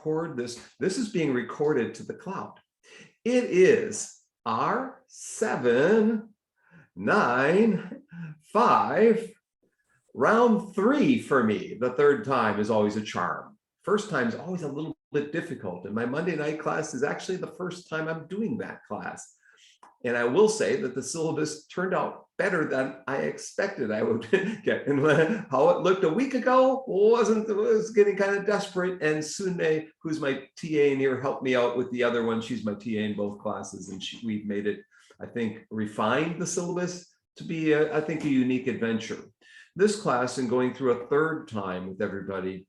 record this. This is being recorded to the cloud. It is R795 round 3 for me. The third time is always a charm. First time is always a little bit difficult. And my Monday night class is actually the first time I'm doing that class. And I will say that the syllabus turned out better than I expected I would get. And how it looked a week ago was getting kind of desperate. And Sunde, who's my TA in here, helped me out with the other one. She's my TA in both classes, and we've made it, I think, refined the syllabus to be, I think, a unique adventure. This class, and going through a third time with everybody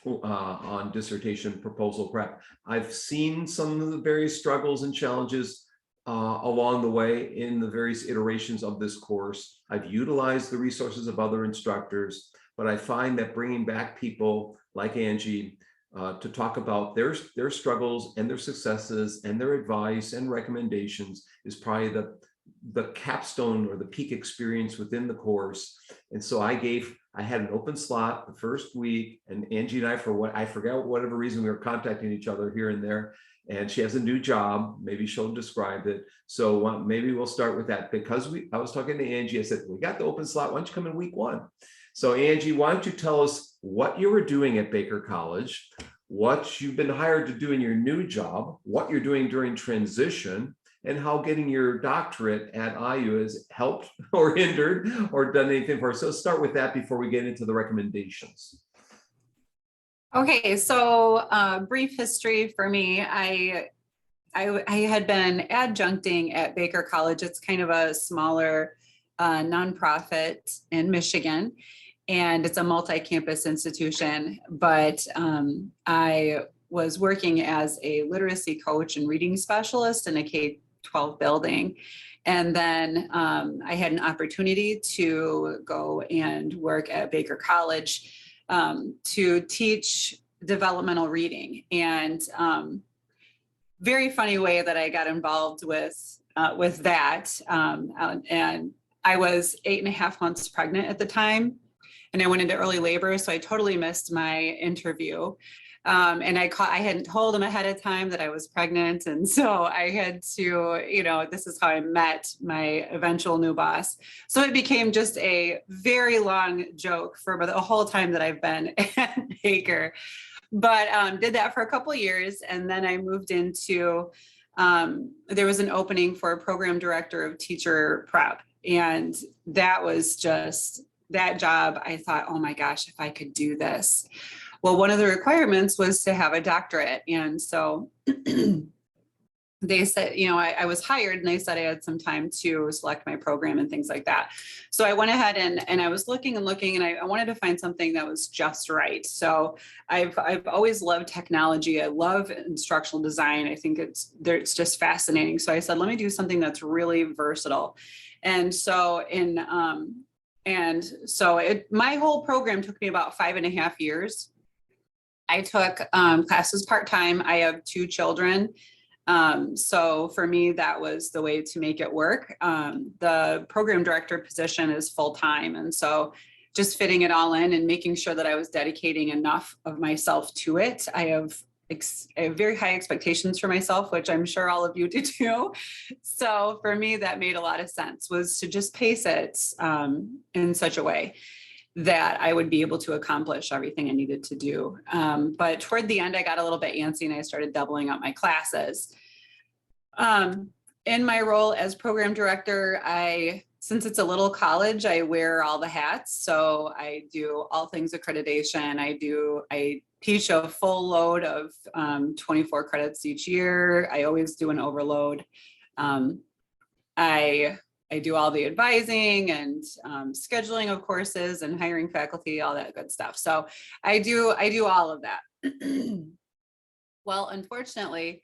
on dissertation proposal prep, I've seen some of the various struggles and challenges along the way in the various iterations of this course. I've utilized the resources of other instructors, but I find that bringing back people like Angie to talk about their struggles and their successes and their advice and recommendations is probably the capstone or the peak experience within the course. And so I had an open slot the first week, and Angie and I, I forgot whatever reason, we were contacting each other here and there. And she has a new job. Maybe she'll describe it. So maybe we'll start with that, because I was talking to Angie. I said, we got the open slot. Why don't you come in week 1? So Angie, why don't you tell us what you were doing at Baker College, what you've been hired to do in your new job, what you're doing during transition, and how getting your doctorate at IU has helped or hindered or done anything for us. So start with that before we get into the recommendations. Okay, so brief history for me. I had been adjuncting at Baker College. It's kind of a smaller nonprofit in Michigan, and it's a multi-campus institution. But I was working as a literacy coach and reading specialist in a K-12 building. And then I had an opportunity to go and work at Baker College to teach developmental reading. And very funny way that I got involved with that. And I was 8.5 months pregnant at the time, and I went into early labor. So I totally missed my interview. And I hadn't told him ahead of time that I was pregnant. And so I had to, this is how I met my eventual new boss. So it became just a very long joke for the whole time that I've been at Baker. But did that for a couple of years. And then I moved into, there was an opening for a program director of teacher prep. And that was just that job. I thought, oh my gosh, if I could do this. Well, one of the requirements was to have a doctorate. And so they said, I was hired, and they said I had some time to select my program and things like that. So I went ahead and I was looking, and I wanted to find something that was just right. So I've always loved technology. I love instructional design. I think it's just fascinating. So I said, let me do something that's really versatile. And so my whole program took me about 5.5 years. I took classes part-time. I have 2 children. So for me, that was the way to make it work. The program director position is full-time. And so just fitting it all in and making sure that I was dedicating enough of myself to it. I have very high expectations for myself, which I'm sure all of you do too. So for me, that made a lot of sense, was to just pace it in such a way that I would be able to accomplish everything I needed to do. But toward the end, I got a little bit antsy, and I started doubling up my classes. In my role as program director, since it's a little college, I wear all the hats. So I do all things accreditation. I teach a full load of 24 credits each year. I always do an overload. I do all the advising and scheduling of courses and hiring faculty, all that good stuff. So I do all of that. Well, unfortunately,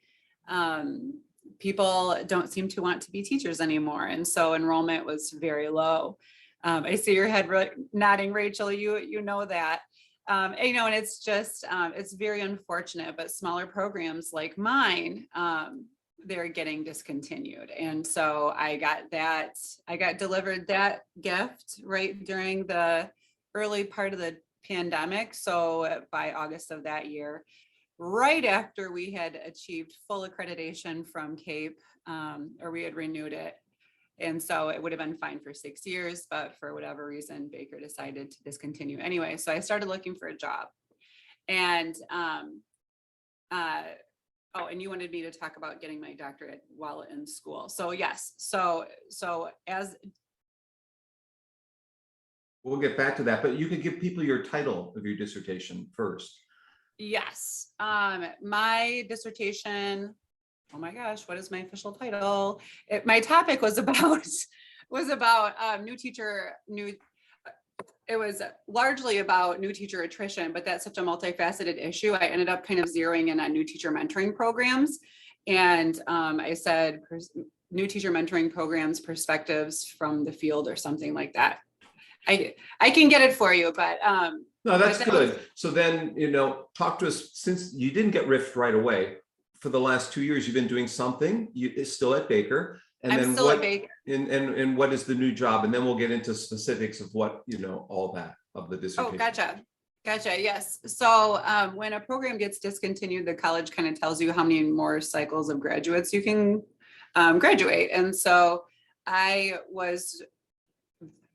people don't seem to want to be teachers anymore. And so enrollment was very low. I see your head nodding, Rachel, you know that. And it's just, it's very unfortunate, but smaller programs like mine, they're getting discontinued. And so I got delivered that gift right during the early part of the pandemic. So by August of that year. right after we had achieved full accreditation from CAPE, or we had renewed it. And so it would have been fine for 6 years, but for whatever reason, Baker decided to discontinue anyway. So I started looking for a job. And oh, and you wanted me to talk about getting my doctorate while in school. So yes, so as We'll get back to that, but you could give people your title of your dissertation first. yes, my dissertation. Oh my gosh, what is my official title? My topic was about it was largely about new teacher attrition, but that's such a multifaceted issue. I ended up kind of zeroing in on new teacher mentoring programs. And I said, new teacher mentoring programs, perspectives from the field or something like that. I can get it for you, but no, that's good. So then, talk to us, since you didn't get RIFT right away. For the last 2 years, you've been doing something. It's still at Baker. And I'm then still at Baker. And what is the new job? And then we'll get into specifics of what, all that of the dissertation. Oh, gotcha. Yes. So when a program gets discontinued, the college kind of tells you how many more cycles of graduates you can graduate. And so I was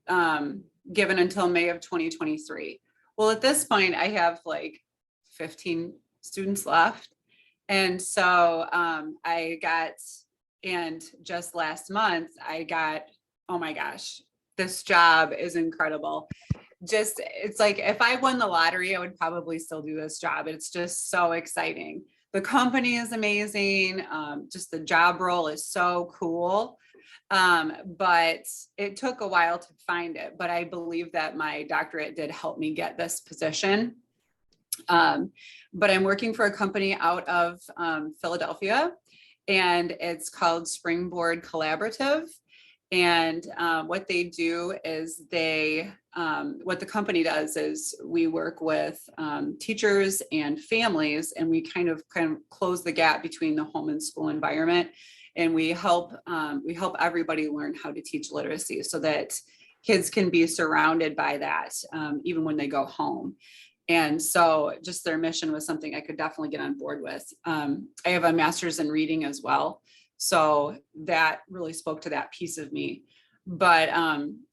given until May of 2023. Well, at this point, I have like 15 students left. And so and just last month, oh my gosh, this job is incredible. It's like, if I won the lottery, I would probably still do this job. It's just so exciting. The company is amazing. Just the job role is so cool. But it took a while to find it, but I believe that my doctorate did help me get this position. But I'm working for a company out of Philadelphia, and it's called Springboard Collaborative. And what they do is what the company does is we work with teachers and families, and we kind of close the gap between the home and school environment. And we help everybody learn how to teach literacy so that kids can be surrounded by that even when they go home. And so just their mission was something I could definitely get on board with. I have a master's in reading as well. So that really spoke to that piece of me. But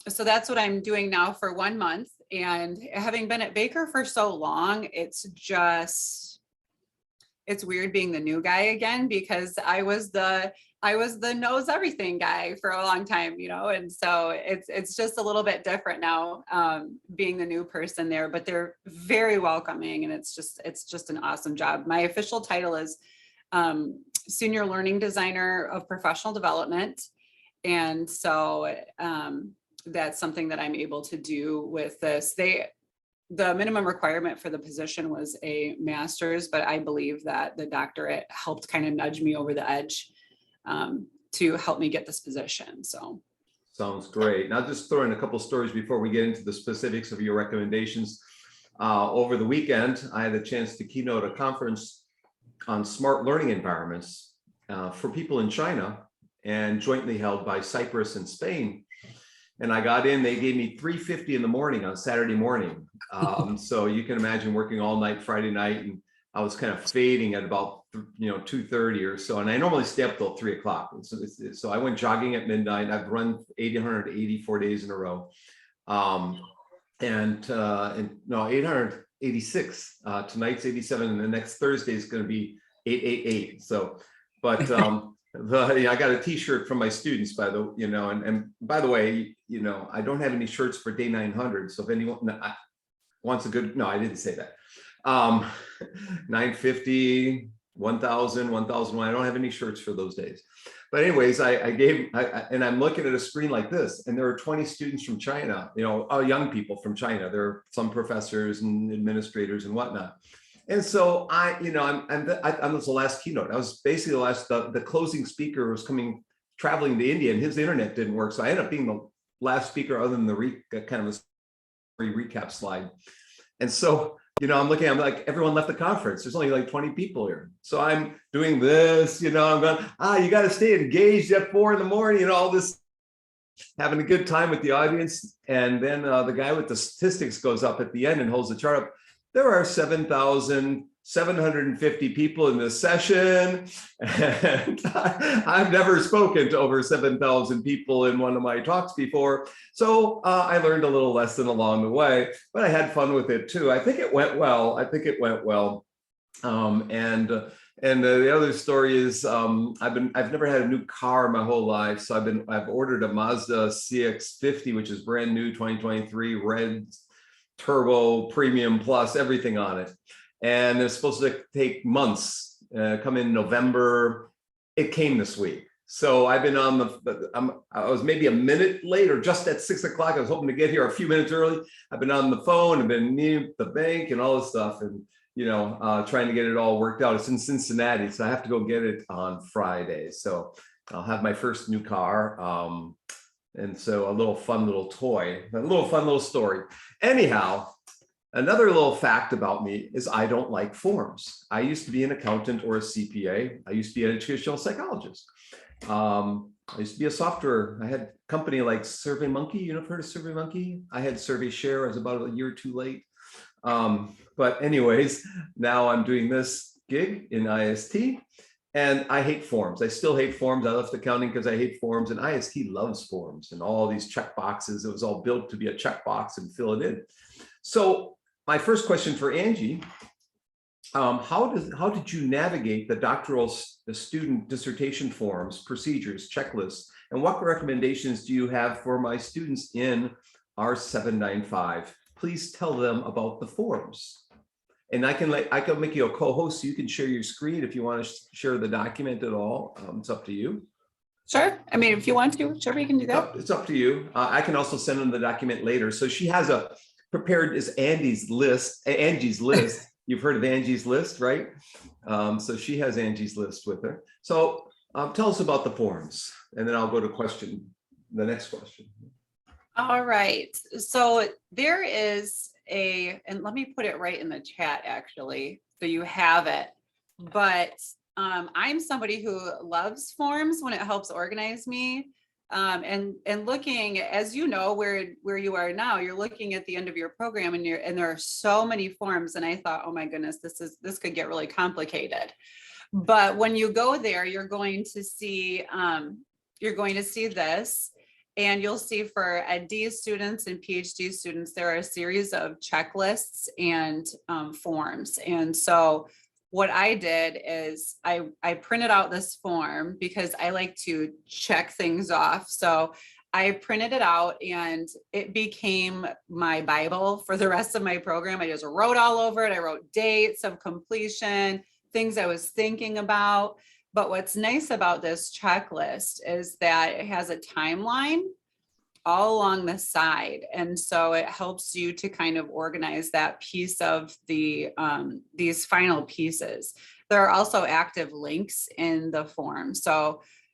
so that's what I'm doing now for 1 month. And having been at Baker for so long, it's weird being the new guy again, because I was the knows everything guy for a long time, and so it's just a little bit different now, being the new person there, but they're very welcoming, and it's just an awesome job. My official title is Senior Learning Designer of Professional Development. And so that's something that I'm able to do with this. The minimum requirement for the position was a master's, but I believe that the doctorate helped kind of nudge me over the edge to help me get this position. So sounds great. Now, just throw in a couple stories before we get into the specifics of your recommendations. Over the weekend, I had a chance to keynote a conference on smart learning environments for people in China, and jointly held by Cyprus and Spain. And I got in, they gave me $3.50 in the morning on Saturday morning. So you can imagine working all night Friday night, and I was kind of fading at about 2:30 or so. And I normally stay up till 3 o'clock. So I went jogging at midnight. I've run 884 days in a row. And no, 886. Tonight's 87, and the next Thursday is going to be 888. So, but I got a T-shirt from my students, and by the way, I don't have any shirts for day 900. So if anyone wants a good, no, I didn't say that. 950, 1000, 1001. I don't have any shirts for those days. But anyways, and I'm looking at a screen like this, and there are 20 students from China, young people from China. There are some professors and administrators and whatnot. And so I'm the last keynote. I was basically the closing speaker was traveling to India, and his internet didn't work. So I ended up being the last speaker other than the kind of a recap slide. And so, I'm like, everyone left the conference. There's only like 20 people here. So I'm doing this, I'm going, you got to stay engaged at 4 a.m, all this, having a good time with the audience. And then the guy with the statistics goes up at the end and holds the chart up. There are 7,000 750 people in this session, and I've never spoken to over 7,000 people in one of my talks before. So I learned a little lesson along the way, but I had fun with it too. I think it went well. And the other story is I've never had a new car my whole life, so I've ordered a Mazda CX-50, which is brand new 2023, red, turbo, premium plus, everything on it. And it's supposed to take months, come in November. It came this week. So I've been on I was maybe a minute late or just at 6 o'clock. I was hoping to get here a few minutes early. I've been on the phone, I've been near the bank and all this stuff, and trying to get it all worked out. It's in Cincinnati, so I have to go get it on Friday. So I'll have my first new car. And so a little fun little toy, a little fun little story. Anyhow, another little fact about me is I don't like forms. I used to be an accountant or a CPA. I used to be an educational psychologist. I used to be a software. I had a company like SurveyMonkey. You've heard of SurveyMonkey? I had SurveyShare. I was about a year or two late. But anyways, now I'm doing this gig in IST, and I hate forms. I still hate forms. I left accounting because I hate forms, and IST loves forms and all these check boxes. It was all built to be a checkbox and fill it in. So my first question for Angie, how did you navigate the student dissertation forms, procedures, checklists, and what recommendations do you have for my students in R795? Please tell them about the forms. And I can make you a co-host so you can share your screen if you want to share the document at all. It's up to you. Sure. I mean, if you want to, sure, we can do that. It's up to you. I can also send them the document later. So she has prepared is Angie's list. You've heard of Angie's list, right? So she has Angie's list with her. So tell us about the forms, and then I'll go to the next question. All right. So there is and let me put it right in the chat actually, so you have it. But I'm somebody who loves forms when it helps organize me. And looking, as you know, where you are now, you're looking at the end of your program, and there are so many forms. And I thought, oh my goodness, this could get really complicated. But when you go there, you're going to see this. And you'll see for D students and PhD students, there are a series of checklists and forms. And so what I did is I printed out this form because I like to check things off. So I printed it out, and it became my Bible for the rest of my program. I just wrote all over it. I wrote dates of completion, things I was thinking about. But what's nice about this checklist is that it has a timeline all along the side. And so it helps you to kind of organize that piece of these final pieces. There are also active links in the form,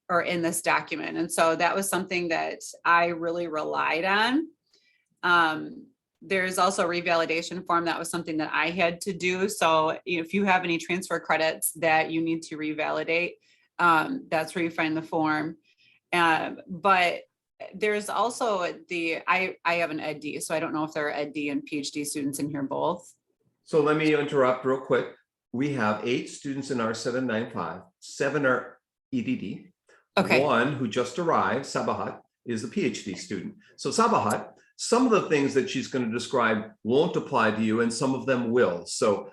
or in this document. And so that was something that I really relied on. There's also a revalidation form. That was something that I had to do. So if you have any transfer credits that you need to revalidate, that's where you find the form. But there's also I have an EdD, so I don't know if there are EdD and PhD students in here both. So let me interrupt real quick. We have 8 students in our 795, 7 are EDD. Okay. 1 who just arrived, Sabahat, is a PhD student. So Sabahat, some of the things that she's going to describe won't apply to you, and some of them will. So,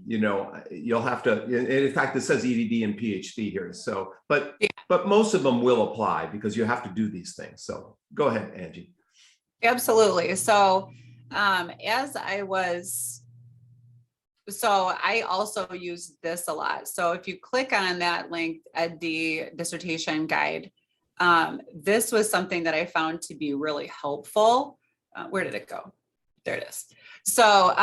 you'll have to, in fact, it says EDD and PhD here. So, but most of them will apply because you have to do these things. So go ahead, Angie. Absolutely. So, I also use this a lot. So if you click on that link at the dissertation guide, this was something that I found to be really helpful. Where did it go? There it is. So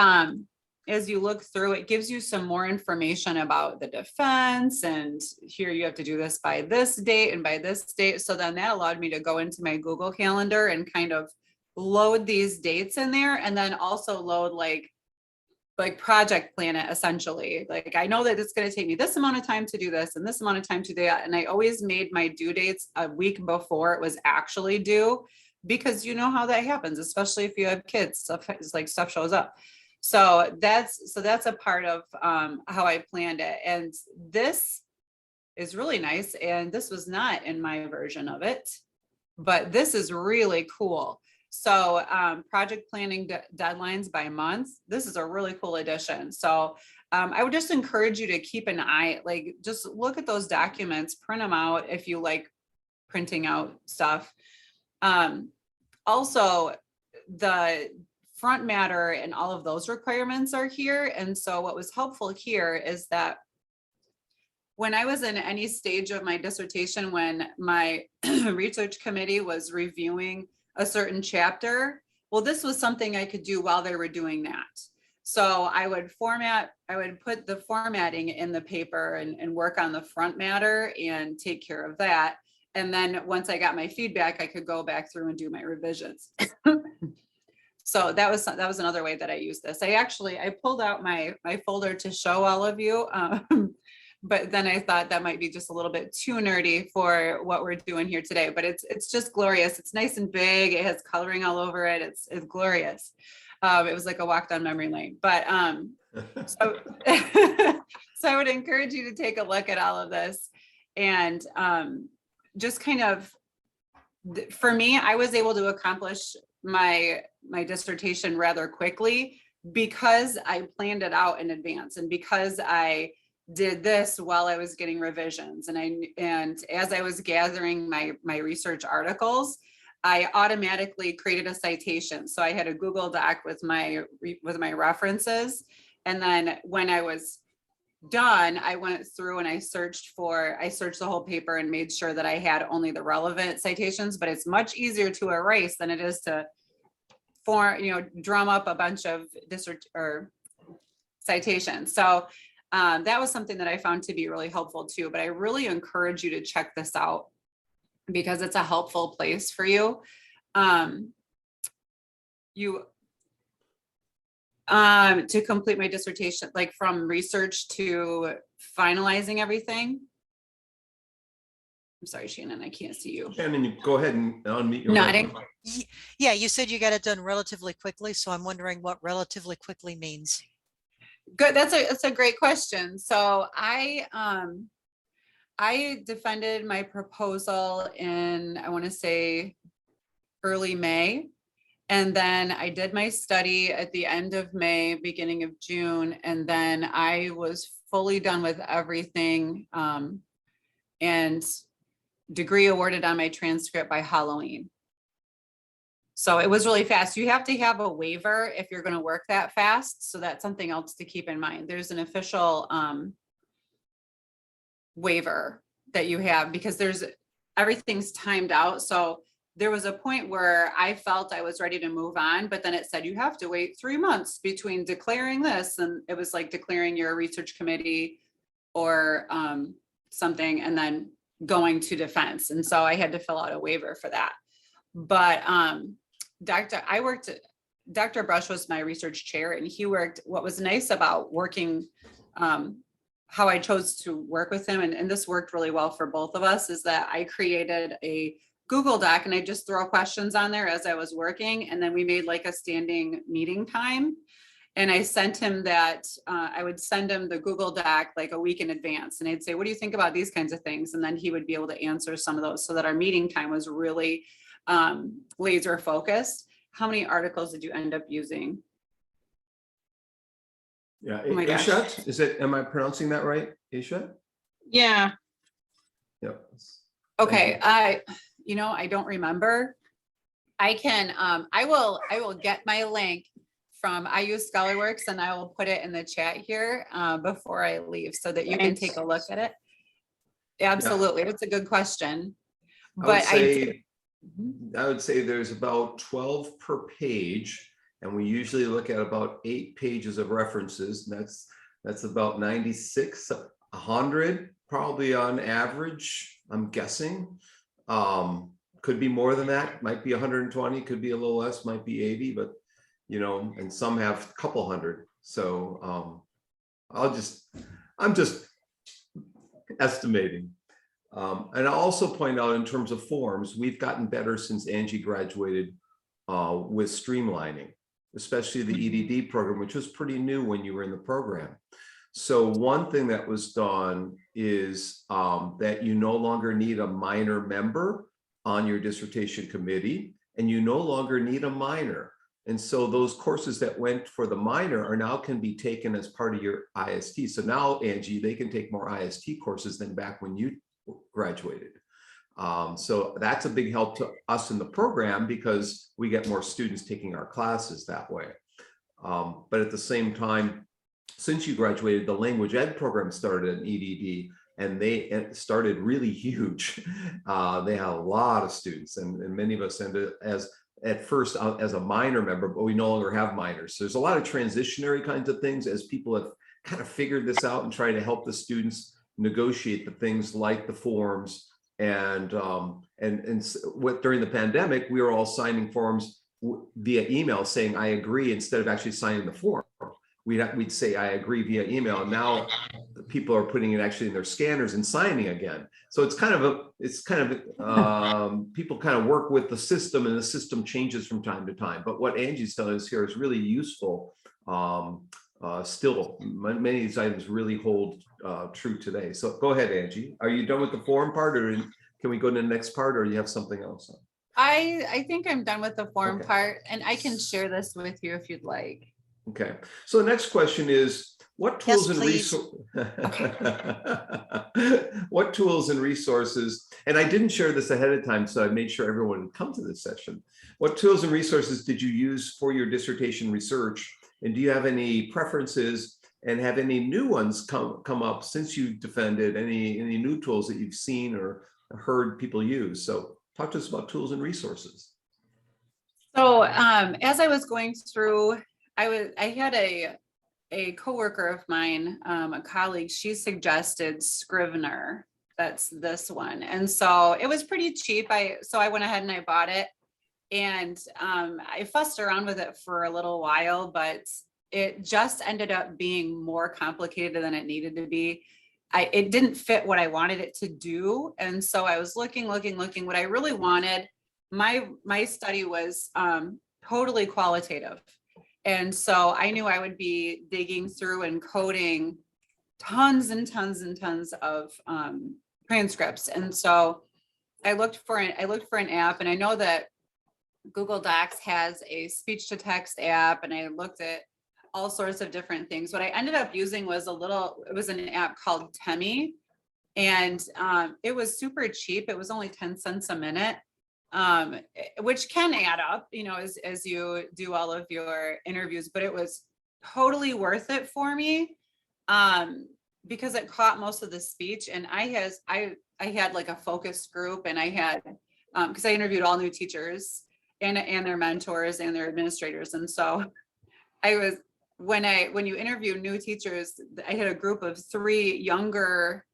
as you look through, it gives you some more information about the defense, and here you have to do this by this date and by this date. So then that allowed me to go into my Google Calendar and kind of load these dates in there, and then also load like project plan it essentially. Like I know that it's going to take me this amount of time to do this and this amount of time to do that. And I always made my due dates a week before it was actually due, because you know how that happens, especially if you have kids, stuff shows up. So that's a part of how I planned it. And this is really nice. And this was not in my version of it, but this is really cool. So project planning deadlines by month. This is a really cool addition. So I would just encourage you to keep an eye, like just look at those documents, print them out if you like printing out stuff. Also, the front matter and all of those requirements are here. And so what was helpful here is that when I was in any stage of my dissertation, when my research committee was reviewing a certain chapter, well, this was something I could do while they were doing that. So I would put the formatting in the paper and work on the front matter and take care of that. And then once I got my feedback, I could go back through and do my revisions. So that was another way that I used this. I pulled out my folder to show all of you. But then I thought that might be just a little bit too nerdy for what we're doing here today, but it's just glorious. It's nice and big. It has coloring all over it. It's glorious. It was like a walk down memory lane, but so, so I would encourage you to take a look at all of this and just kind of, for me, I was able to accomplish my dissertation rather quickly because I planned it out in advance and because I did this while I was getting revisions. And as I was gathering my research articles, I automatically created a citation. So I had a Google Doc with my references. And then when I was done, I went through and I searched the whole paper and made sure that I had only the citations, but it's much easier to erase than it is to drum up a bunch of citations. So that was something that I found to be really helpful too, but I really encourage you to check this out because it's a helpful place for you. To complete my dissertation, like from research to finalizing everything. I'm sorry, Shannon, I can't see you. Shannon, you go ahead and unmute your Nodding. microphone. Yeah, you said you got it done relatively quickly, so I'm wondering what relatively quickly means. Good. That's a great question. So I defended my proposal in, I want to say early May. And then I did my study at the end of May, beginning of June. And then I was fully done with everything and degree awarded on my transcript by Halloween. So it was really fast. You have to have a waiver if you're going to work that fast. So that's something else to keep in mind. There's an official waiver that you have because everything's timed out. So there was a point where I felt I was ready to move on, but then it said you have to wait 3 months between declaring this. And it was like declaring your research committee or something and then going to defense. And so I had to fill out a waiver for that. But Dr. Brush was my research chair and he worked, what was nice about working, how I chose to work with him, and this worked really well for both of us, is that I created a Google Doc and I just throw questions on there as I was working. And then we made like a standing meeting time. And I sent him that, I would send him the Google Doc like a week in advance. And I'd say, what do you think about these kinds of things? And then he would be able to answer some of those so that our meeting time was really laser focused. How many articles did you end up using? Yeah, Oh my gosh. Ishat, am I pronouncing that right? Ishat? Yeah. Yep. Okay, I don't remember. I will get my link from, I use ScholarWorks and I will put it in the chat here before I leave so that you can take a look at it. Absolutely, it's a good question. But I would say there's about 12 per page, and we usually look at about 8 pages of references. And that's about 96, 100 probably on average, I'm guessing. Could be more than that, might be 120, could be a little less, might be 80, but and some have a couple hundred. So I'm just estimating. And I'll also point out in terms of forms, we've gotten better since Angie graduated with streamlining. especially the EDD program, which was pretty new when you were in the program. So one thing that was done is that you no longer need a minor member on your dissertation committee, and you no longer need a minor. And so those courses that went for the minor are now can be taken as part of your IST. So now, Angie, they can take more IST courses than back when you graduated. So that's a big help to us in the program because we get more students taking our classes that way. But at the same time, since you graduated, the language ed program started an EDD, and they started really huge. They had a lot of students, and many of us ended as at first as a minor member, but we no longer have minors. So there's a lot of transitionary kinds of things as people have kind of figured this out and try to help the students negotiate the things like the forms and what during the pandemic, we were all signing forms via email saying, I agree, instead of actually signing the form. We'd say, I agree via email. And now people are putting it actually in their scanners and signing again. So it's kind of people kind of work with the system, and the system changes from time to time. But what Angie's telling us here is really useful. Still, many of these items really hold true today. So go ahead, Angie. Are you done with the form part, or can we go to the next part, or do you have something else? I think I'm done with the form Okay. part, and I can share this with you if you'd like. Okay, so the next question is, what tools and please. what tools and resources, and I didn't share this ahead of time, so I made sure everyone would come to this session. What tools and resources did you use for your dissertation research? And do you have any preferences, and have any new ones come up since you defended, any new tools that you've seen or heard people use? So talk to us about tools and resources. So as I was going through, I had a coworker of mine, a colleague, she suggested Scrivener. That's this one. And so it was pretty cheap. So I went ahead and I bought it, and I fussed around with it for a little while, but it just ended up being more complicated than it needed to be. It didn't fit what I wanted it to do. And so I was looking. What I really wanted, my study was totally qualitative. And so I knew I would be digging through and coding tons and tons and tons of transcripts. And so I looked for an app, and I know that Google Docs has a speech to text app, and I looked at all sorts of different things. What I ended up using was it was an app called Temi, and it was super cheap. It was only 10 cents a minute. Which can add up, as you do all of your interviews, but it was totally worth it for me because it caught most of the speech. And I had like a focus group, and I had, because I interviewed all new teachers and their mentors and their administrators. And so when you interview new teachers, I had a group of 3 younger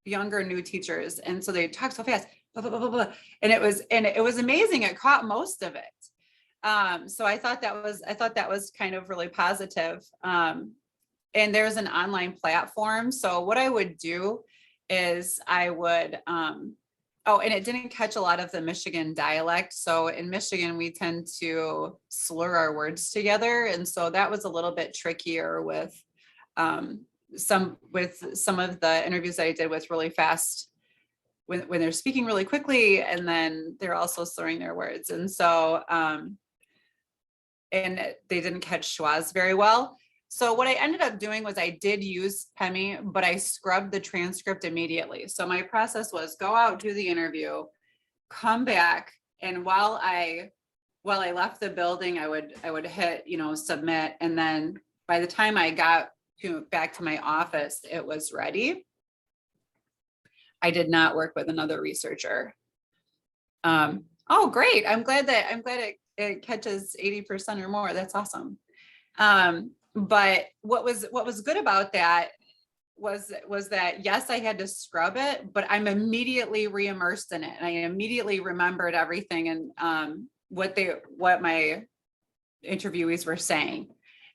new teachers. And so they talk so fast. Blah, blah, blah, blah. And it was amazing. It caught most of it. So I thought that was kind of really positive. And there's an online platform. So what I would do is I would, and it didn't catch a lot of the Michigan dialect. So in Michigan, we tend to slur our words together. And so that was a little bit trickier with some of the interviews that I did with really fast, when they're speaking really quickly, and then they're also slurring their words. And so, and they didn't catch schwas very well. So what I ended up doing was I did use Temi, but I scrubbed the transcript immediately. So my process was go out, do the interview, come back. And while I left the building, I would hit, submit. And then by the time I got back to my office, it was ready. I did not work with another researcher. Oh, great. I'm glad it catches 80% or more. That's awesome. But what was good about that was that, yes, I had to scrub it, but I'm immediately re-immersed in it. And I immediately remembered everything and what my interviewees were saying.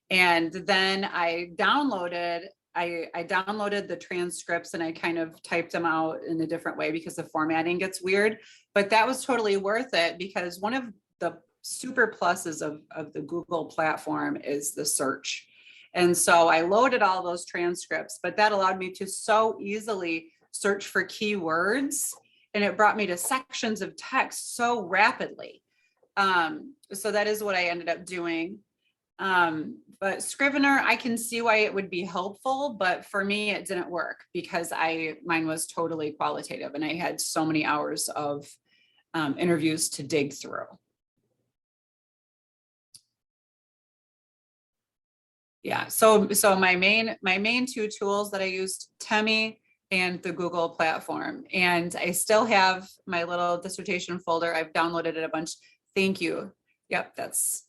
And then I downloaded the transcripts, and I kind of typed them out in a different way because the formatting gets weird, but that was totally worth it because one of the super pluses of the Google platform is the search. And so I loaded all those transcripts, but that allowed me to so easily search for keywords, and it brought me to sections of text so rapidly. So that is what I ended up doing. But Scrivener, I can see why it would be helpful, but for me, it didn't work because mine was totally qualitative and I had so many hours of interviews to dig through. Yeah, so my main two tools that I used, Temi and the Google platform, and I still have my little dissertation folder. I've downloaded it a bunch. Thank you. Yep, it's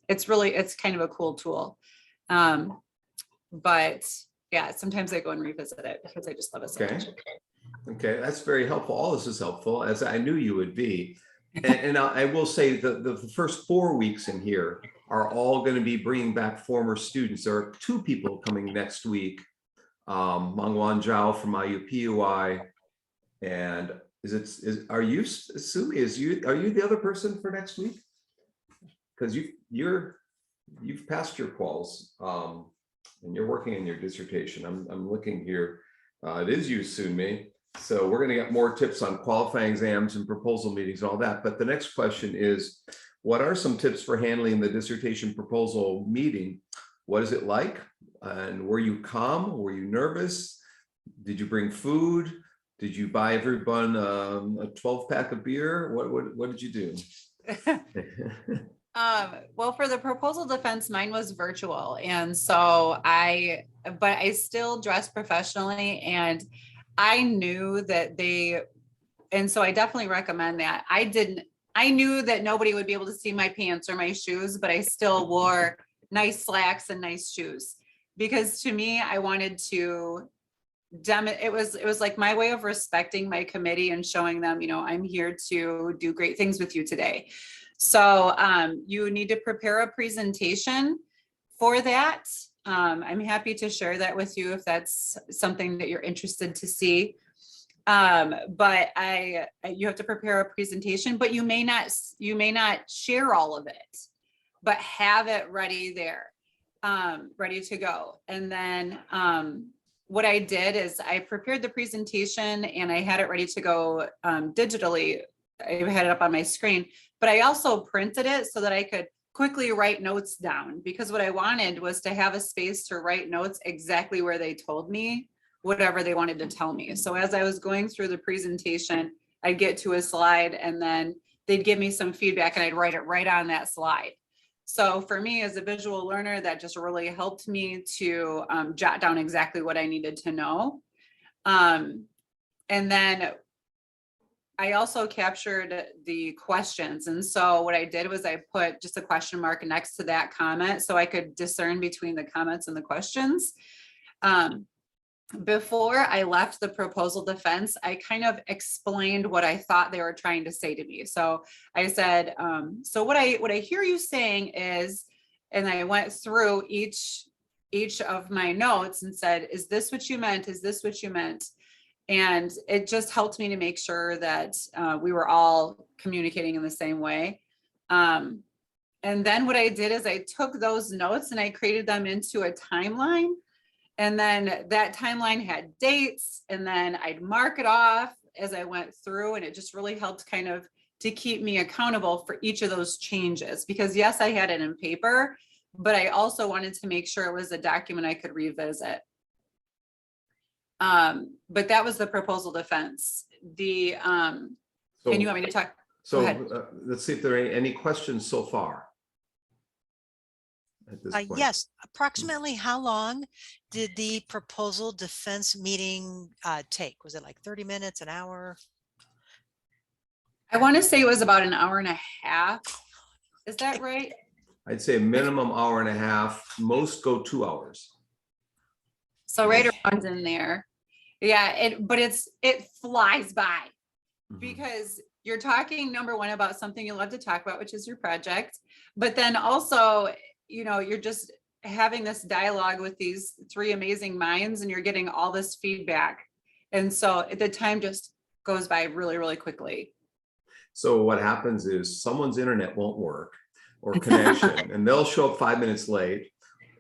kind of a cool tool. But yeah, sometimes I go and revisit it because I just love it so much. Okay, that's very helpful. All this is helpful, as I knew you would be. And I will say that the first 4 weeks in here are all going to be bringing back former students. There are 2 people coming next week, Mangwan Zhao from IUPUI, and are you Sumi? Are you the other person for next week? Because you've passed your quals, and you're working in your dissertation. I'm looking here. It is you, Sumi. So we're going to get more tips on qualifying exams and proposal meetings and all that. But the next question is, what are some tips for handling the dissertation proposal meeting? What is it like? And were you calm? Were you nervous? Did you bring food? Did you buy everyone a 12-pack of beer? What did you do? Well, for the proposal defense, mine was virtual. And so but I still dressed professionally, and I knew that and so I definitely recommend that. I knew that nobody would be able to see my pants or my shoes, but I still wore nice slacks and nice shoes because to me, I wanted to it was like my way of respecting my committee and showing them, I'm here to do great things with you today. So you need to prepare a presentation for that. I'm happy to share that with you if that's something that you're interested to see. But you have to prepare a presentation, but you may not share all of it, but have it ready there, ready to go. And then what I did is I prepared the presentation and I had it ready to go digitally. I had it up on my screen, but I also printed it so that I could quickly write notes down, because what I wanted was to have a space to write notes exactly where they told me whatever they wanted to tell me. So as I was going through the presentation, I'd get to a slide and then they'd give me some feedback and I'd write it right on that slide. So for me as a visual learner, that just really helped me to jot down exactly what I needed to know. And then I also captured the questions. And so what I did was I put just a question mark next to that comment so I could discern between the comments and the questions. Before I left the proposal defense, I kind of explained what I thought they were trying to say to me. So I said, so what I hear you saying is, and I went through each of my notes and said, is this what you meant? Is this what you meant? And it just helped me to make sure that we were all communicating in the same way. And then what I did is I took those notes and I created them into a timeline. And then that timeline had dates, and then I'd mark it off as I went through. And it just really helped kind of to keep me accountable for each of those changes, because yes, I had it in paper, but I also wanted to make sure it was a document I could revisit. But that was the proposal defense. Can you want me to talk? So let's see if there are any questions so far. At this point. Yes, approximately how long did the proposal defense meeting take? Was it like 30 minutes, an hour? I want to say it was about an hour and a half. Is that right? I'd say minimum hour and a half, most go 2 hours. So right around in there. Yeah, but it flies by because you're talking, number one, about something you love to talk about, which is your project. But then also, you're just having this dialogue with these 3 amazing minds and you're getting all this feedback. And so the time just goes by really, really quickly. So what happens is someone's internet won't work. or connection, and they'll show up 5 minutes late,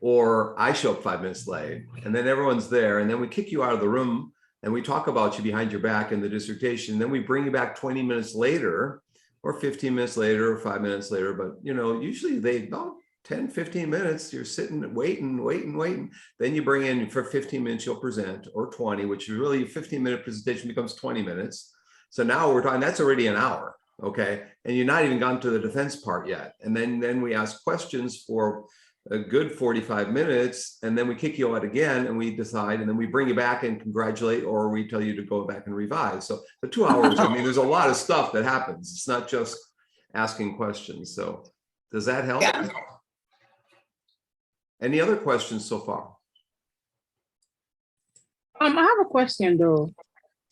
or I show up 5 minutes late, and then everyone's there, and then we kick you out of the room and we talk about you behind your back in the dissertation. Then we bring you back 20 minutes later, or 15 minutes later, or 5 minutes later. But usually they about 10, 15 minutes, you're sitting, waiting. Then you bring in for 15 minutes, you'll present, or 20, which is really a 15-minute presentation becomes 20 minutes. So now we're talking, that's already an hour, okay? And you're not even gone to the defense part yet. And then we ask questions for a good 45 minutes, and then we kick you out again, and we decide, and then we bring you back and congratulate, or we tell you to go back and revise. So the 2 hours, I mean, there's a lot of stuff that happens. It's not just asking questions. So does that help? Yeah. Any other questions so far? I have a question though.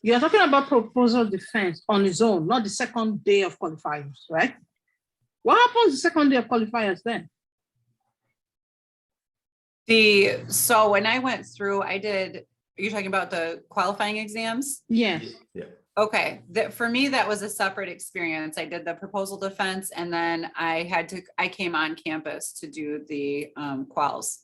You're talking about proposal defense on its own, not the second day of qualifiers, right? What happens the second day of qualifiers then? So when I went through, you're talking about the qualifying exams? Yes. Yeah. Okay, for me, that was a separate experience. I did the proposal defense, and then I came on campus to do the quals.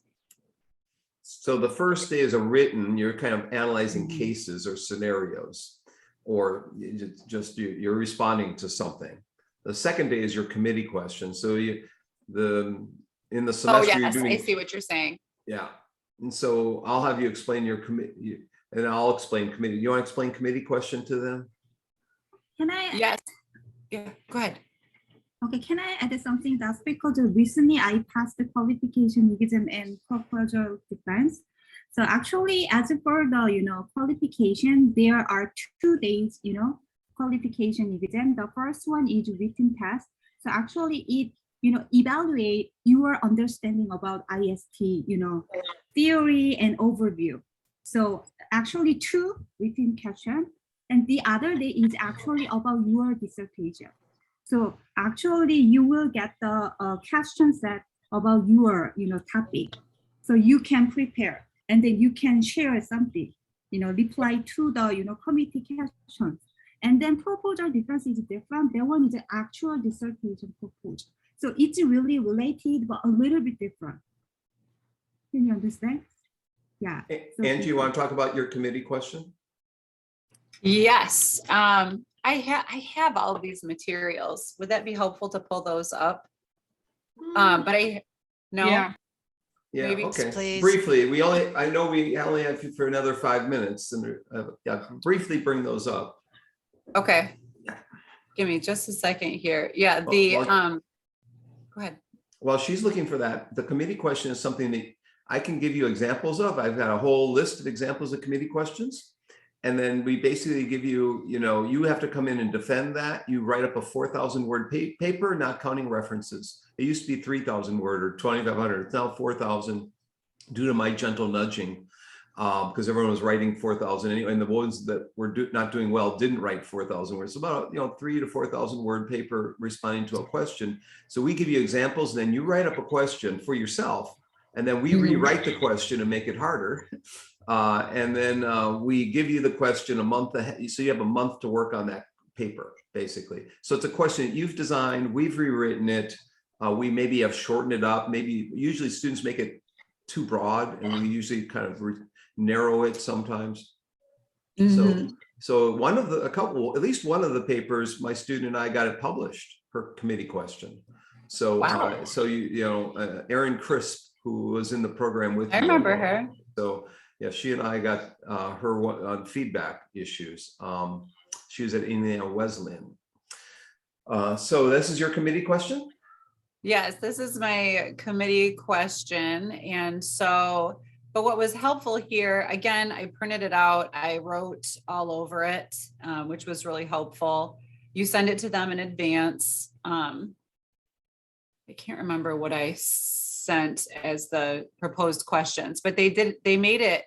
So the first day is a written, you're kind of analyzing cases or scenarios, or you're responding to something. The second day is your committee question. So in the semester, Oh, you're yes, doing, I see what you're saying. yeah. And so I'll have you explain your committee, and I'll explain committee. You want to explain committee question to them? Can I? Yes. Yeah, go ahead. Okay, can I add something? That's because recently I passed the qualification exam and proposal defense. So actually, as for the qualification, there are 2 days qualification exam. The first one is written test. So actually, it evaluate your understanding about IST, theory and overview. So actually 2 written question, and the other day is actually about your dissertation. So actually you will get the question set about your topic. So you can prepare, and then you can share something, reply to the committee questions. And then proposal defense is different. That one is an actual dissertation proposal. So it's really related, but a little bit different. Can you understand? Yeah. So Angie, you want to talk about your committee question? Yes. I have all of these materials. Would that be helpful to pull those up? But no. Yeah. Yeah, Maybe, okay. please. Briefly, I know we only have you for another 5 minutes, and yeah, briefly bring those up. Okay. Give me just a second here. Yeah, go ahead. While she's looking for that, the committee question is something that I can give you examples of. I've got a whole list of examples of committee questions. And then we basically give you, you have to come in and defend that. You write up a 4,000 word paper, not counting references. It used to be 3,000 word or 2,500. It's now 4,000 due to my gentle nudging, because everyone was writing 4,000 anyway. And the ones that were not doing well didn't write 4,000 words. So about 3,000 to 4,000 word paper responding to a question. So we give you examples, and then you write up a question for yourself, and then we rewrite the question and make it harder. And then we give you the question a month ahead. So you have a month to work on that paper, basically. So it's a question that you've designed, we've rewritten it. We maybe have shortened it up. Usually students make it too broad, and we usually kind of narrow it sometimes. So at least one of the papers, my student and I got it published, her committee question. So, Wow. Erin Crisp, who was in the program with I you. remember her. So yeah, she and I got her on feedback issues. She was at Indiana Wesleyan. So this is your committee question? Yes, this is my committee question. And so, but what was helpful here, again, I printed it out. I wrote all over it, which was really helpful. You send it to them in advance. I can't remember what I sent as the proposed questions, but they made it.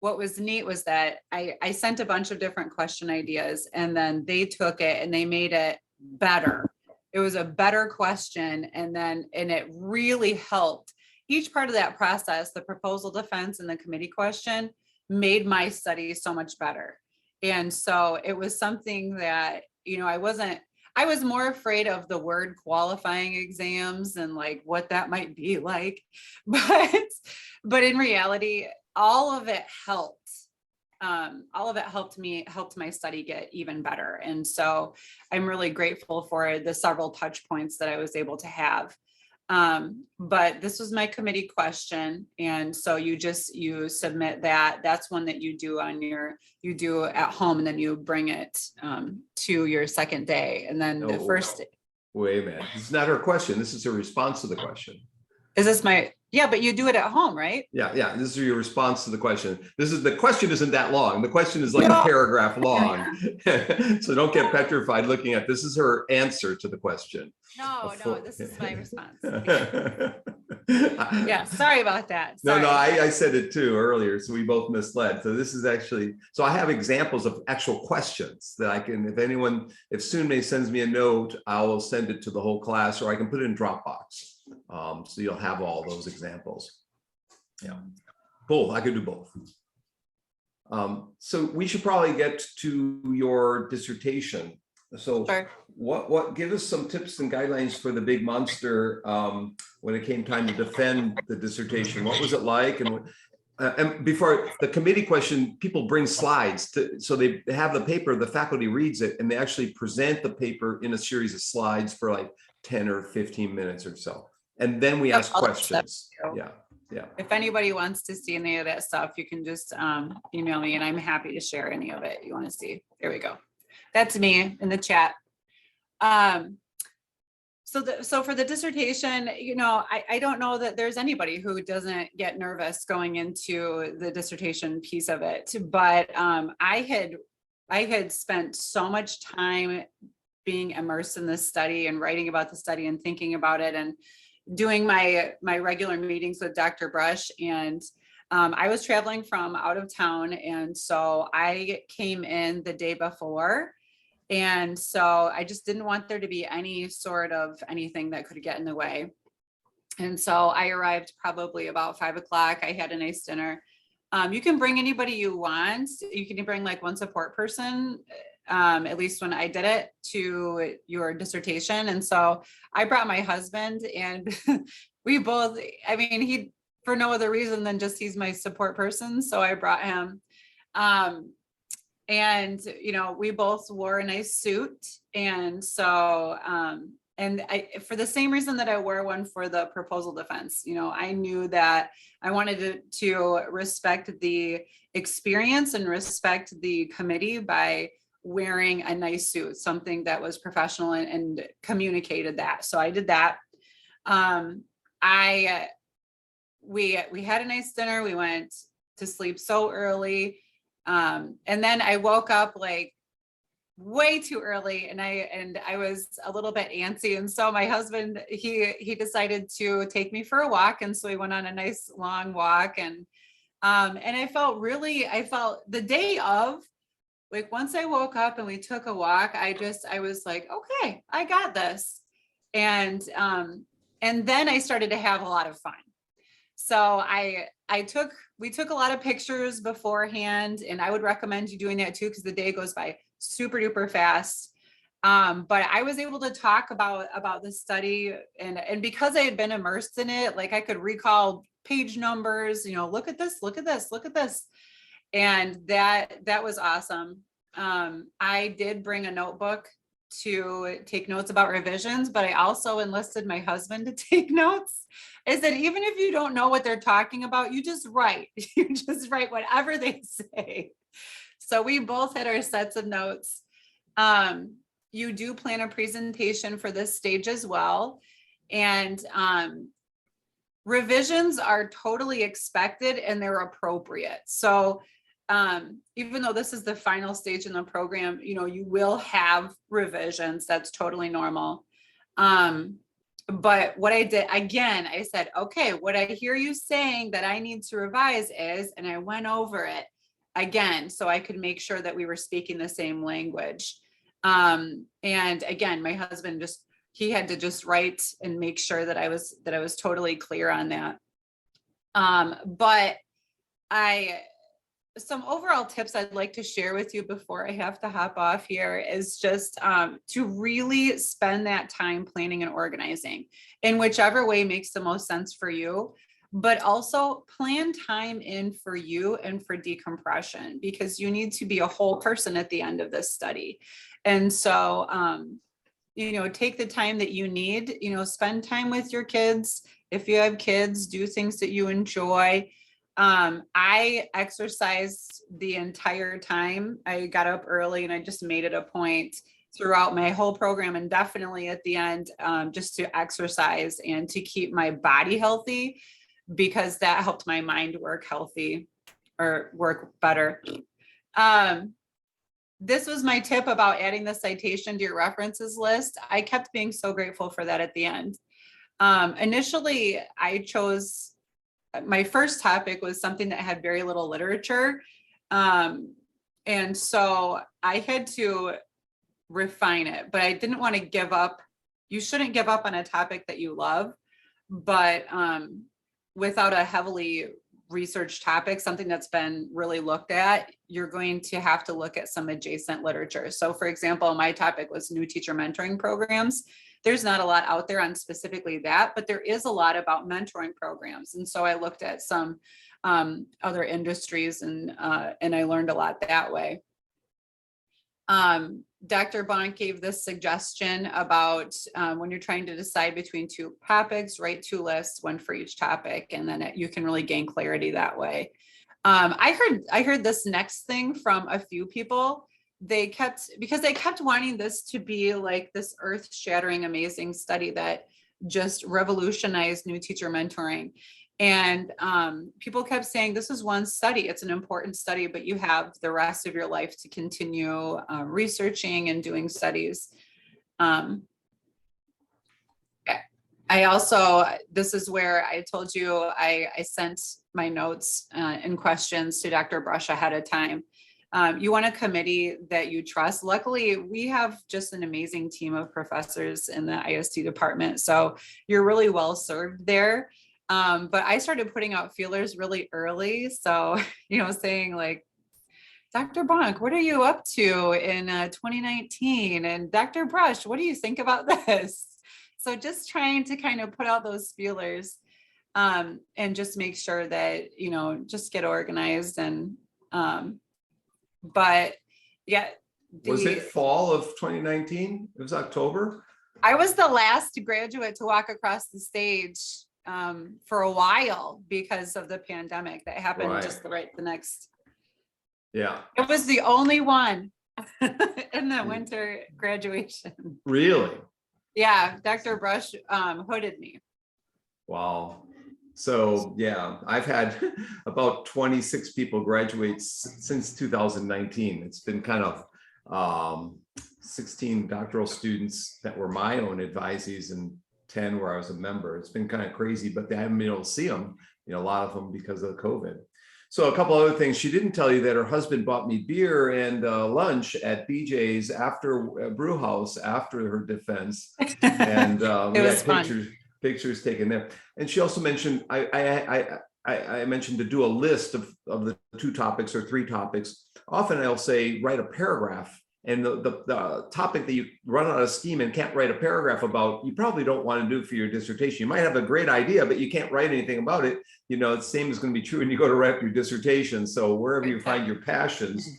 What was neat was that I sent a bunch of different question ideas, and then they took it and they made it better. It was a better question. And it really helped. Each part of that process, the proposal defense and the committee question, made my study so much better. And so it was something that, I was more afraid of the word qualifying exams and like what that might be like, but in reality, all of it helped. All of it helped my study get even better. And so I'm really grateful for the several touch points that I was able to have. But this was my committee question. And so you submit that. That's one that you do at home, and then you bring it to your second day. And then the first. Wait a minute. This is not her question. This is her response to the question. Is this yeah, but you do it at home, right? Yeah. This is your response to the question. The question isn't that long. The question is like a paragraph long. So don't get petrified looking at, this is her answer to the question. No, this is my response. Yeah, sorry about that. Sorry. No, I said it too earlier, so we both misled. So this is actually, so I have examples of actual questions that I can, if Sunmei sends me a note, I will send it to the whole class, or I can put it in Dropbox. So you'll have all those examples. Yeah, both. I could do both. So we should probably get to your dissertation. So sure. What give us some tips and guidelines for the big monster when it came time to defend the dissertation? What was it like? And before the committee question, people bring slides so they have the paper, the faculty reads it, and they actually present the paper in a series of slides for like 10 or 15 minutes or so. And then we ask questions. Yeah. If anybody wants to see any of that stuff, you can just email me, and I'm happy to share any of it you want to see. There we go. That's me in the chat. So for the dissertation, I don't know that there's anybody who doesn't get nervous going into the dissertation piece of it, but I had spent so much time being immersed in this study and writing about the study and thinking about it and doing my regular meetings with Dr. Brush. And I was traveling from out of town. And so I came in the day before. And so I just didn't want there to be any sort of anything that could get in the way. And so I arrived probably about 5 o'clock. I had a nice dinner. You can bring anybody you want. You can bring like one support person, at least when I did it, to your dissertation. And so I brought my husband, and we both, he, for no other reason than just he's my support person. So I brought him. And, we both wore a nice suit. And so, and for the same reason that I wore one for the proposal defense, I knew that I wanted to respect the experience and respect the committee by wearing a nice suit, something that was professional and communicated that. So I did that. We had a nice dinner. We went to sleep so early. And then I woke up like way too early, and I was a little bit antsy. And so my husband, he decided to take me for a walk. And so we went on a nice long walk, and I felt the day of, like, once I woke up and we took a walk, I was like, okay, I got this. And then I started to have a lot of fun. So we took a lot of pictures beforehand, and I would recommend you doing that too, because the day goes by super duper fast. But I was able to talk about the study, and because I had been immersed in it, like I could recall page numbers, look at this, look at this, look at this. And that was awesome. I did bring a notebook to take notes about revisions, but I also enlisted my husband to take notes. I said, even if you don't know what they're talking about, you just write. You just write whatever they say. So we both had our sets of notes. You do plan a presentation for this stage as well. And revisions are totally expected, and they're appropriate. So even though this is the final stage in the program, you will have revisions. That's totally normal. But what I did, again, I said, okay, what I hear you saying that I need to revise is, and I went over it again, so I could make sure that we were speaking the same language. And again, my husband he had to just write and make sure that I was totally clear on that. some overall tips I'd like to share with you before I have to hop off here is just to really spend that time planning and organizing in whichever way makes the most sense for you, but also plan time in for you and for decompression, because you need to be a whole person at the end of this study. And so, take the time that you need, spend time with your kids. If you have kids, do things that you enjoy. I exercised the entire time. I got up early and I just made it a point throughout my whole program, and definitely at the end, just to exercise and to keep my body healthy, because that helped my mind work healthy or work better. This was my tip about adding the citation to your references list. I kept being so grateful for that at the end. Initially, I chose, my first topic was something that had very little literature. And so I had to refine it, but I didn't want to give up. You shouldn't give up on a topic that you love, but without a heavily researched topic, something that's been really looked at, you're going to have to look at some adjacent literature. So for example, my topic was new teacher mentoring programs. There's not a lot out there on specifically that, but there is a lot about mentoring programs. And so I looked at some other industries, and I learned a lot that way. Dr. Bonk gave this suggestion about when you're trying to decide between two topics, write two lists, one for each topic, and then you can really gain clarity that way. I heard this next thing from a few people. Because they kept wanting this to be like this earth-shattering, amazing study that just revolutionized new teacher mentoring. And people kept saying, this is one study, it's an important study, but you have the rest of your life to continue researching and doing studies. I also, this is where I told you I sent my notes and questions to Dr. Brush ahead of time. You want a committee that you trust. Luckily, we have just an amazing team of professors in the IST department, so you're really well served there. But I started putting out feelers really early. So, saying like, Dr. Bonk, what are you up to in 2019? And Dr. Brush, what do you think about this? So just trying to kind of put out those feelers and just make sure that, just get organized. And, but yeah. Was it fall of 2019? It was October? I was the last graduate to walk across the stage for a while because of the pandemic that happened just the next. Yeah. It was the only one in the winter graduation. Really? Yeah. Dr. Brush hooded me. Wow. So yeah, I've had about 26 people graduate since 2019. It's been kind of 16 doctoral students that were my own advisees and 10 where I was a member. It's been kind of crazy, but I haven't been able to see them, a lot of them because of COVID. So a couple other things. She didn't tell you that her husband bought me beer and lunch at BJ's after Brew House after her defense. And we had pictures taken there. And she also mentioned, I mentioned to do a list of the two topics or three topics. Often I'll say, write a paragraph. And the topic that you run out of steam and can't write a paragraph about, you probably don't want to do for your dissertation. You might have a great idea, but you can't write anything about it. The same is going to be true when you go to write your dissertation. So wherever you find your passions.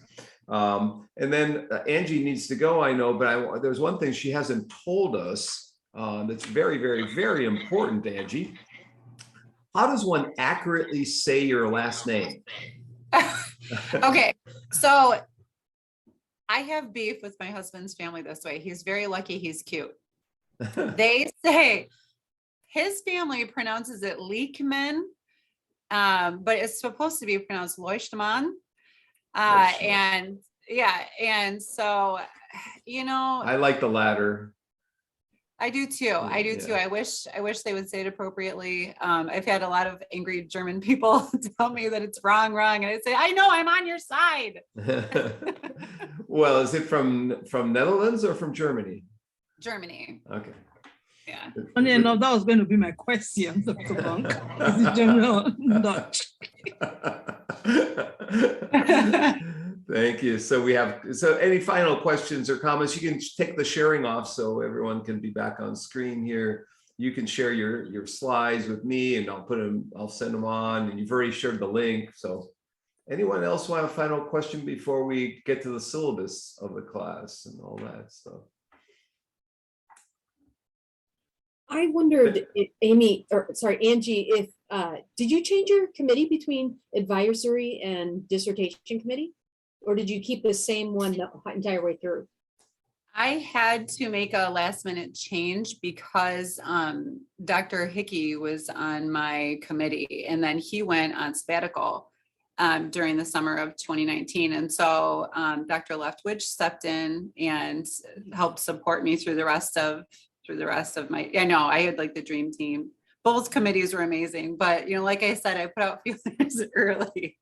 And then Angie needs to go, I know, but there's one thing she hasn't told us that's very, very, very important, Angie. How does one accurately say your last name? Okay, so I have beef with my husband's family this way. He's very lucky he's cute. They say his family pronounces it Leuchtmann, but it's supposed to be pronounced Leuchtmann. And yeah, and so, I like the latter. I do too. I do too. I wish they would say it appropriately. I've had a lot of angry German people tell me that it's wrong. And I say, I know, I'm on your side. Well, is it from Netherlands or from Germany? Germany. Okay. Yeah. Funny enough, that was going to be my question, Dr. Bonk. Is it general knowledge? Thank you. So any final questions or comments? You can take the sharing off so everyone can be back on screen here. You can share your slides with me and I'll send them on, and you've already shared the link. So anyone else want a final question before we get to the syllabus of the class and all that stuff? I wondered if Angie, if did you change your committee between advisory and dissertation committee? Or did you keep the same one the entire way through? I had to make a last minute change because Dr. Hickey was on my committee, and then he went on sabbatical during the summer of 2019. And so Dr. Leftwich stepped in and helped support me through the rest of my, I know I had like the dream team. Both committees were amazing, but like I said, I put out feelers early.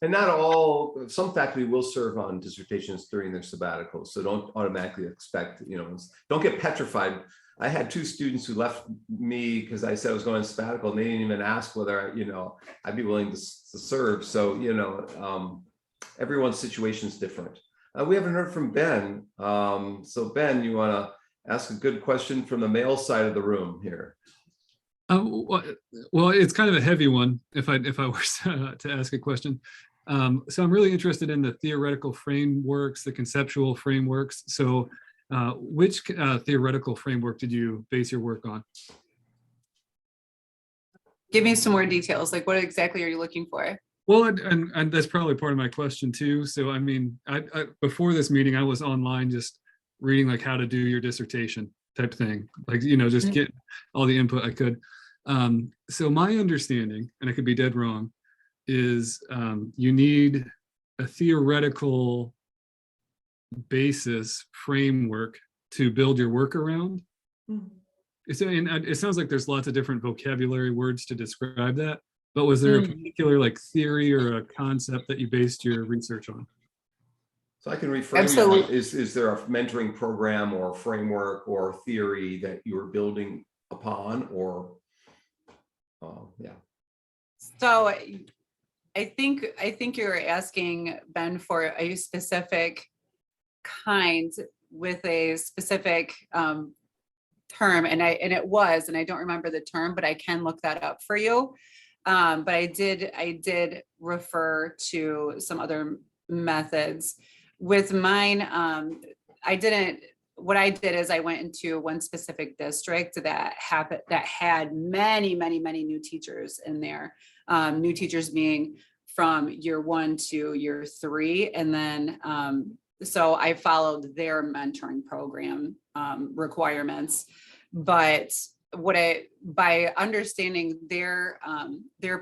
And not all, some faculty will serve on dissertations during their sabbatical. So don't automatically expect, don't get petrified. I had 2 students who left me because I said I was going on sabbatical, and they didn't even ask whether, I'd be willing to serve. So, everyone's situation is different. We haven't heard from Ben. So Ben, you want to ask a good question from the male side of the room here? Well, it's kind of a heavy one if I were to ask a question. So I'm really interested in the theoretical frameworks, the conceptual frameworks. So which theoretical framework did you base your work on? Give me some more details. Like, what exactly are you looking for? Well, and that's probably part of my question too. So I mean, I before this meeting, I was online just reading like how to do your dissertation type thing, like just get all the input I could. So my understanding, and I could be dead wrong, is you need a theoretical basis framework to build your work around. It sounds like there's lots of different vocabulary words to describe that, but was there a particular like theory or a concept that you based your research on? So I can refer Absolutely. you, is there a mentoring program or framework or theory that you were building upon, or yeah. So I think you're asking, Ben, for a specific kind with a specific term, and it was, and I don't remember the term, but I can look that up for you. But I did refer to some other methods. With mine, what I did is I went into one specific district that had many new teachers in there. New teachers being from year 1 to year 3. And then, so I followed their mentoring program requirements. But by understanding their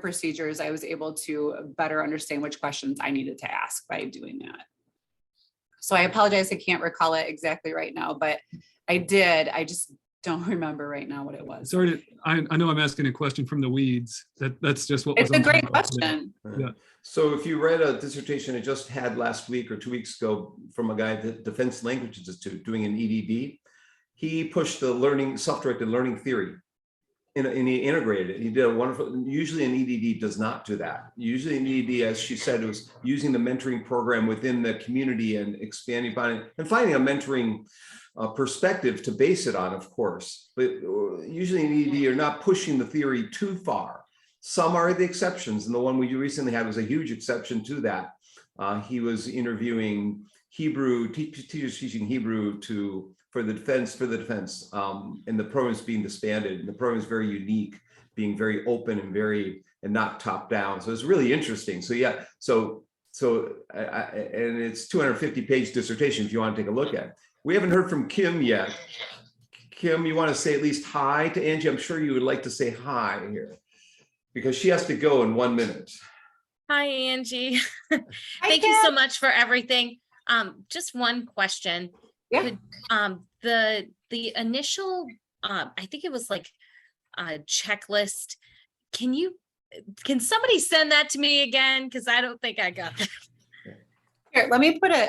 procedures, I was able to better understand which questions I needed to ask by doing that. So I apologize, I can't recall it exactly right now, but I did. I just don't remember right now what it was. Sorry, I know I'm asking a question from the weeds. That's just what It's was a on great my list. question. Yeah. So if you read a dissertation I just had last week or 2 weeks ago from a guy at the Defense Language Institute doing an EDD, he pushed the self-directed learning theory and he integrated it. He did a wonderful, usually an EDD does not do that. Usually an EDD, as she said, was using the mentoring program within the community and expanding upon it and finding a mentoring perspective to base it on, of course. But usually in EDD, you're not pushing the theory too far. Some are the exceptions, and the one we recently had was a huge exception to that. He was interviewing Hebrew teachers teaching Hebrew for the defense, and the program is being disbanded. And the program is very unique, being very open and not top down. So it's really interesting. So yeah, and it's 250-page dissertation if you want to take a look at it. We haven't heard from Kim yet. Kim, you want to say at least hi to Angie? I'm sure you would like to say hi here because she has to go in 1 minute. Hi, Angie. Thank you so much for everything. Just one question. Yeah. Could, the initial, I think it was like a checklist. Can somebody send that to me again? Because I don't think I got that. Here,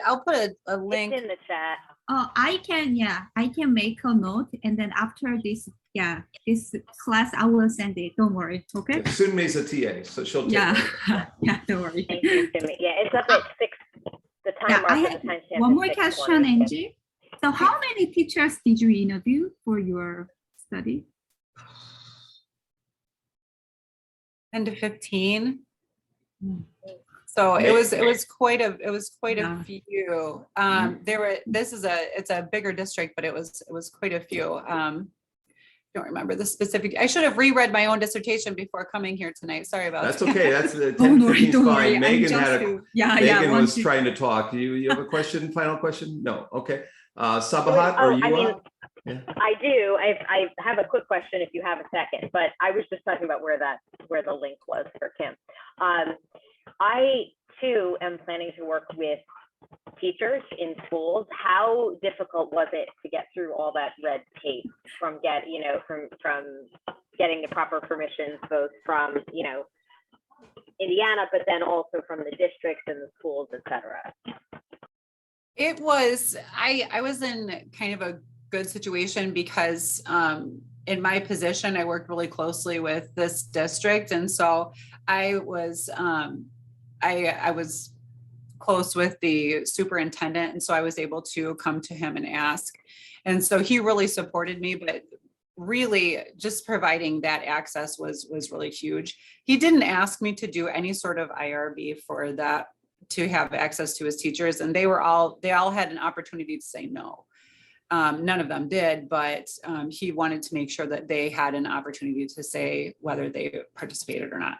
I'll put a link. It's in the chat. I can make a note, and then after this, this class, I will send it. Don't worry, okay? Sunmi's a TA, so she'll take Yeah, it. yeah, don't worry. Thank you, Jimmy. Yeah, it's up at 6. The time Yeah, mark I for the have timestamp one is more 6:20. question, Angie. So how many teachers did you interview for your study? 10 to 15. So it was quite a Yeah. few. It's a bigger district, but it was quite a few. Don't remember the specific. I should have reread my own dissertation before coming here tonight. Sorry about That's that. okay. That's the 10, Don't worry, 15 is don't worry. fine. Megan had a, Megan was to- trying to talk. You have a question, final question? No, okay. Sabahat, or you? I mean, Yeah. I do. I have a quick question if you have a second, but I was just talking about where the link was for Kim. I too am planning to work with teachers in schools. How difficult was it to get through all that red tape from from getting the proper permissions, both from Indiana, but then also from the districts and the schools, et cetera? It was, I was in kind of a good situation because in my position, I worked really closely with this district. And so I was close with the superintendent. And so I was able to come to him and ask. And so he really supported me, but really just providing that access was really huge. He didn't ask me to do any sort of IRB for that, to have access to his teachers. And they all had an opportunity to say no. None of them did, but he wanted to make sure that they had an opportunity to say whether they participated or not.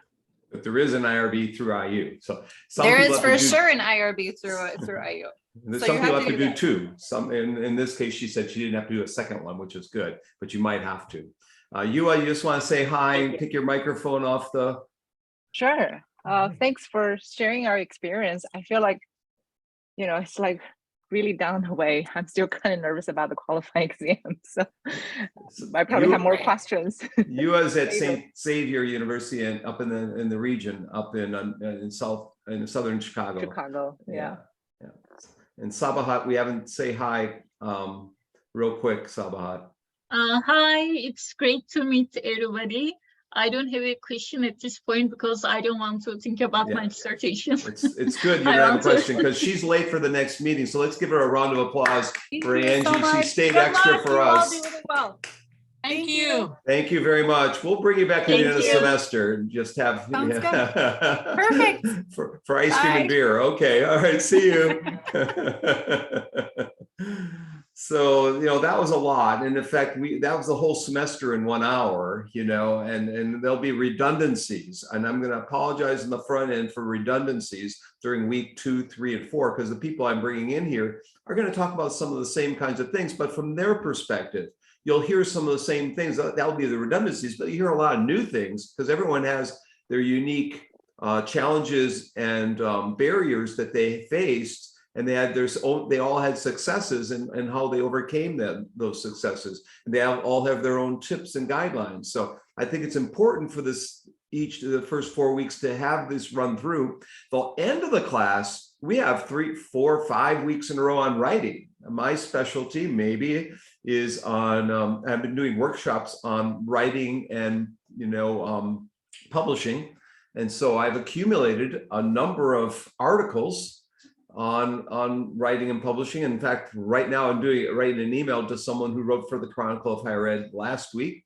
But there is an IRB through IU. So There is people have for to do- sure an IRB through IU. There's So some you people have have to to do do two. Some in this case, she said she didn't have to do a second one, which is good, but you might have to. Yua, you just want to say hi and pick your microphone off the. Sure. Thanks for sharing our experience. I feel like, it's like really down the way. I'm still kind of nervous about the qualifying exam. So I probably have more questions. Yua's at St. Xavier University and up in the region, up in southern Chicago. Chicago, yeah. And Sabahat, we haven't say hi real quick, Sabahat. Hi, it's great to meet everybody. I don't have a question at this point because I don't want to think about my dissertation. It's good you don't have a question because she's late for the next meeting. So let's give her a round of applause for Angie. She stayed extra for us. Thank you. Thank you very much. We'll bring you back in the end of the Thank you. semester and just have Perfect. for ice cream and Bye. beer. Okay. All right. See you. So, that was a lot. And in fact, that was the whole semester in 1 hour, and there'll be redundancies. And I'm going to apologize in the front end for redundancies during week 2, 3, and 4, because the people I'm bringing in here are going to talk about some of the same kinds of things, but from their perspective. You'll hear some of the same things. That'll be the redundancies, but you hear a lot of new things because everyone has their unique challenges and barriers that they faced. And they all had successes and how they overcame those successes. And they all have their own tips and guidelines. So I think it's important for each of the first 4 weeks to have this run through. The end of the class, we have 3, 4, 5 weeks in a row on writing. My specialty maybe is on, I've been doing workshops on writing and, publishing. And so I've accumulated a number of articles on writing and publishing. In fact, right now I'm writing an email to someone who wrote for the Chronicle of Higher Ed last week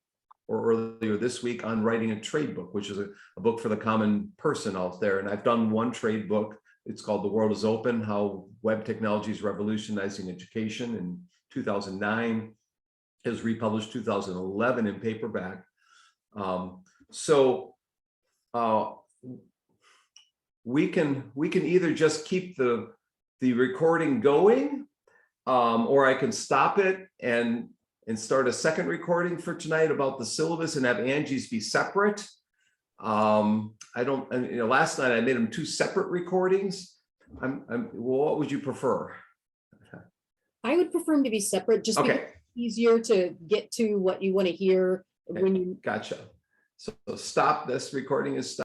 or earlier this week on writing a trade book, which is a book for the common person out there. And I've done one trade book. It's called The World is Open, How Web Technology is Revolutionizing Education in 2009. It was republished 2011 in paperback. We can either just keep the recording going, or I can stop it and start a second recording for tonight about the syllabus and have Angie's be separate. Last night I made them 2 separate recordings. What would you prefer? I would prefer them to be separate, just because it's easier to get to what you want to hear when you. Gotcha. So stop. This recording is stopped.